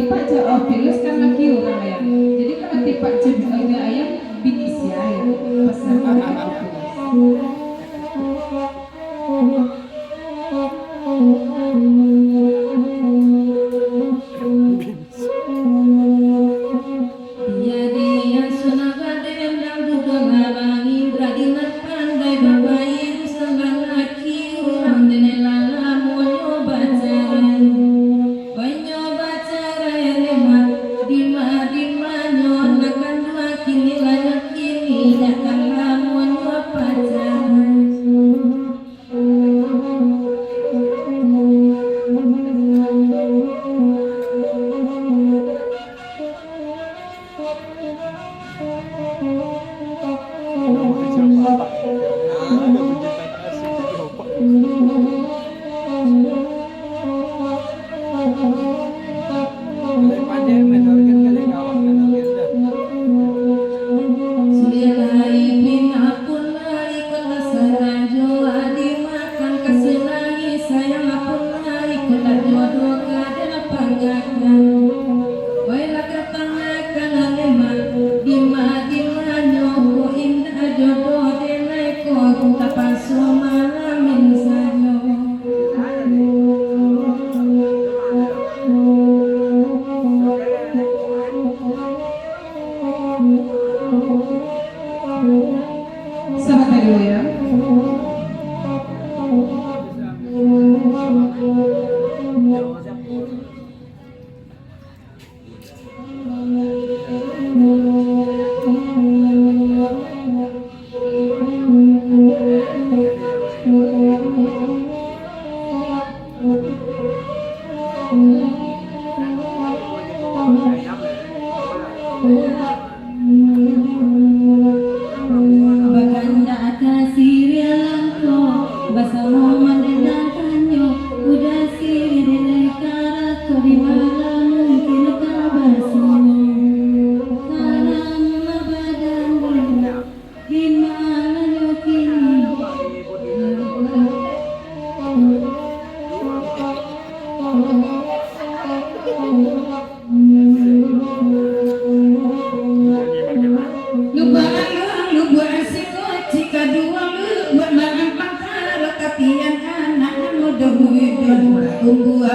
tipak je pilus kan lagi orang ayam. Jadi kalau tipak je ayam binis ya ayam. Pasal sahabat dulu ya.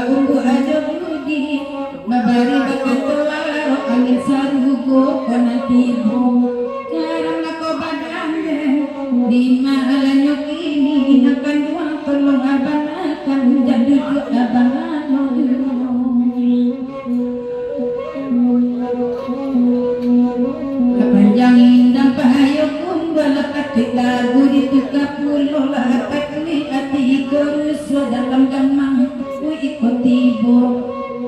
Umbu aja budi mabari bakatolaro angin sarugo konatibo karang ako badande di mahalanyo kini akan dua tolong abang akan jadi abang kepanjang indah pahayo kumbala katik lagu ditukap mulo lakat ni ati korus dalam gamang ikotibo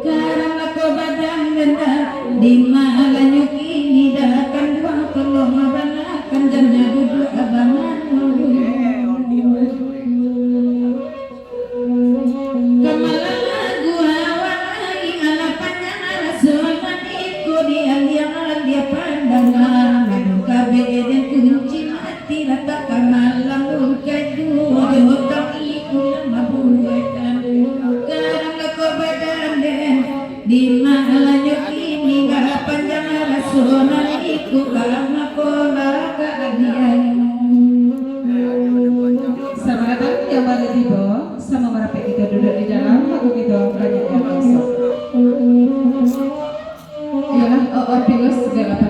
karang ako badang ganda di mahalanyo kini dakan dua tolong abanakan janya duduk abangan kamalang lagu hawangi alapannya alasonan iko di alia pandangan ngadu kabe eden kunci mati rata kamalang ukaju jodang iku mabuetan di mahalanyo kini gak panjang rasonan iku karena pola keadilan. Selamat datang yang pada tiba sama merapat kita duduk di dalam aku kita banyak yang masuk. Yalah, pilus segala